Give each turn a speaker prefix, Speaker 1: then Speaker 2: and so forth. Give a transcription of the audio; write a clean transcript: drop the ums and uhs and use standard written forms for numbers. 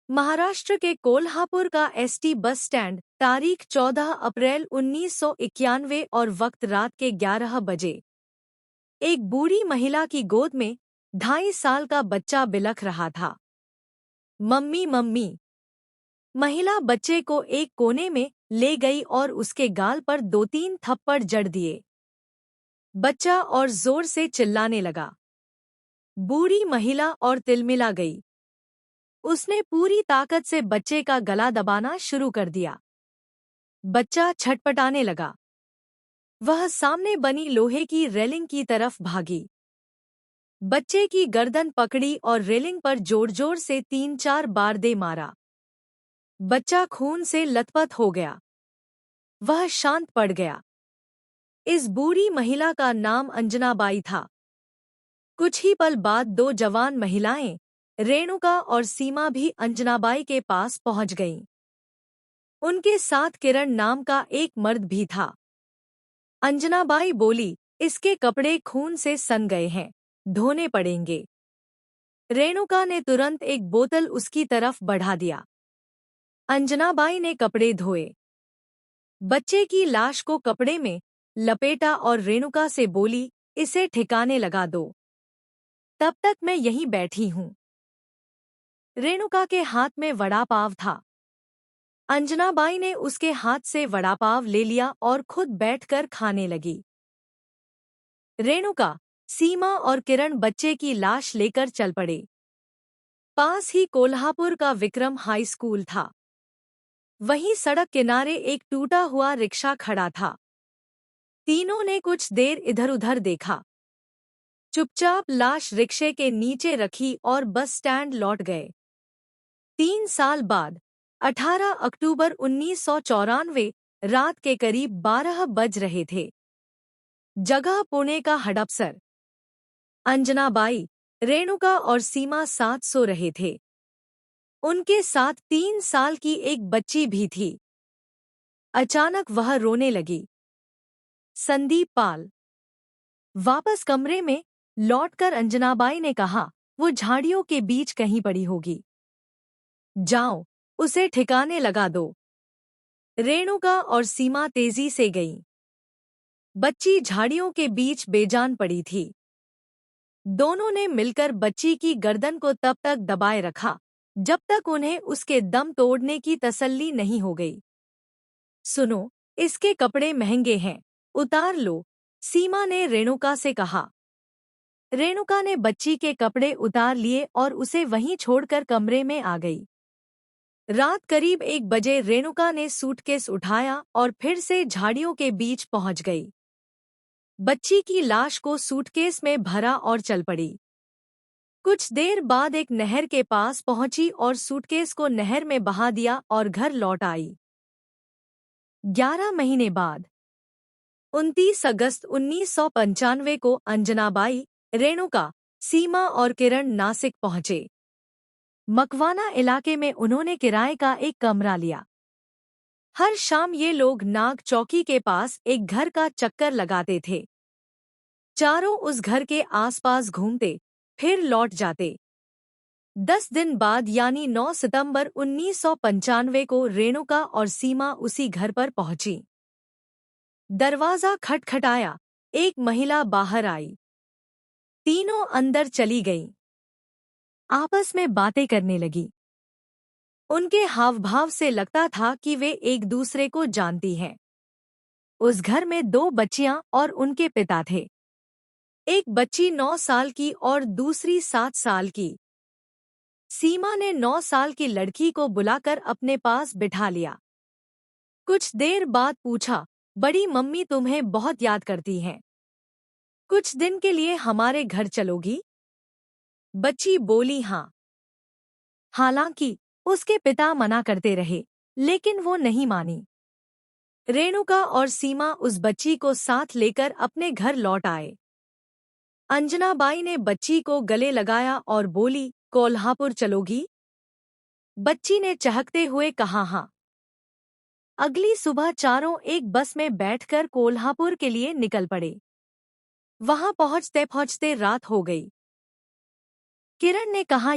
Speaker 1: महाराष्ट्र के कोल्हापुर का ST bus stand तारीख 14 अप्रैल 1991 और वक्त रात के 11 बजे। एक बूढ़ी महिला की गोद में 2.5 साल का बच्चा बिलख रहा था। Mummy mummy. महिला बच्चे को एक कोने में ले गई और उसके गाल पर 2-3 थप्पड़ जड़ दिए। बच्चा और जोर से चिल्लाने लगा। बूढ़ी महिला और तिलमिला गई। उसने पूरी ताकत से बच्चे का गला दबाना शुरू कर दिया। बच्चा छटपटाने लगा। वह सामने बनी लोहे की रेलिंग की तरफ भागी। बच्चे की गर्दन पकड़ी और रेलिंग पर जोर-जोर से 3-4 बार दे मारा। बच्चा खून से लथपथ हो गया। वह शांत पड़ गया। इस बूढ़ी महिला का नाम अंजनाबाई था। कुछ ही पल बाद 2 जवान महिलाएं रेणुका और सीमा भी अंजनाबाई के पास पहुंच गईं। उनके साथ किरण नाम का एक मर्द भी था। अंजनाबाई बोली, इसके कपड़े खून से सन गए हैं, धोने पड़ेंगे। रेणुका ने तुरंत एक बोतल उसकी तरफ बढ़ा दिया। अंजनाबाई ने कपड़े धोए। बच्चे की लाश को कपड़े में लपेटा और रेणुका से बोली, इसे ठिकाने लगा दो। तब तक मैं यहीं बैठी हूं। रेणुका के हाथ में वड़ा पाव था। अंजनाबाई ने उसके हाथ से वड़ा पाव ले लिया और खुद बैठकर खाने लगी। रेणुका, सीमा और किरण बच्चे की लाश लेकर चल पड़े। पास ही कोल्हापुर का विक्रम हाई स्कूल था। वहीं सड़क किनारे एक टूटा हुआ रिक्शा खड़ा था। तीनों ने कुछ देर इधर-उधर देखा। चुपचाप लाश रिक्शे के नीचे रखी और बस स्टैंड लौट गए। 3 साल बाद 18 अक्टूबर 1994 रात के करीब 12 बज रहे थे। जगह पुणे का हडपसर। अंजनाबाई, रेणुका और सीमा साथ सो रहे थे। उनके साथ 3 साल की एक बच्ची भी थी। अचानक वह रोने लगी। संदीप पाल। वापस कमरे में लौटकर अंजनाबाई ने कहा, वो झाड़ियों के बीच कहीं पड़ी होगी। जाओ, उसे ठिकाने लगा दो। रेणुका और सीमा तेजी से गईं। बच्ची झाड़ियों के बीच बेजान पड़ी थी। दोनों ने मिलकर बच्ची की गर्दन को तब तक दबाए रखा जब तक उन्हें उसके दम तोड़ने की तसल्ली नहीं हो गई। सुनो, इसके कपड़े महंगे हैं, उतार लो, सीमा ने रेणुका से कहा। रेणुका ने बच्ची के कपड़े उतार लिए और उसे वहीं छोड़कर कमरे में आ गई। रात करीब 1 बजे रेणुका ने सूटकेस उठाया और फिर से झाड़ियों के बीच पहुंच गई। बच्ची की लाश को सूटकेस में भरा और चल पड़ी। कुछ देर बाद एक नहर के पास पहुंची और सूटकेस को नहर में बहा दिया और घर लौट आई। 11 महीने बाद 29 अगस्त 1995 को अंजनाबाई, रेणुका, सीमा और किरण नासिक पहुंचे। मकवाना इलाके में उन्होंने किराए का एक कमरा लिया। हर शाम ये लोग नाग चौकी के पास एक घर का चक्कर लगाते थे। चारों उस घर के आसपास घूमते, फिर लौट जाते। 10 दिन बाद यानी 9 सितंबर 1995 को रेणुका और सीमा उसी घर पर पहुंची। दरवाजा खटखटाया, एक महिला बाहर आई। तीनों अंदर चली गईं। आपस में बातें करने लगी। उनके हावभाव से लगता था कि वे एक दूसरे को जानती हैं। उस घर में 2 बच्चियां और उनके पिता थे। एक बच्ची 9 साल की और दूसरी 7 साल की। सीमा ने 9 साल की लड़की को बुलाकर अपने पास बिठा लिया। कुछ देर बाद पूछा, बड़ी मम्मी तुम्हें बहुत याद करती हैं। कुछ दिन के लिए हमारे घर चलोगी? बच्ची बोली हाँ। हालांकि उसके पिता मना करते रहे, लेकिन वो नहीं मानी। रेणुका और सीमा उस बच्ची को साथ लेकर अपने घर लौट आए। अंजनाबाई ने बच्ची को गले लगाया और बोली, कोल्हापुर चलोगी? बच्ची ने चहकते हुए कहा हाँ। अगली सुबह चारों एक बस में बैठकर कोल्हापुर के लिए निकल पड़े। वहां पहुंचते पहुंचते रात हो गई। किरण ने कहा,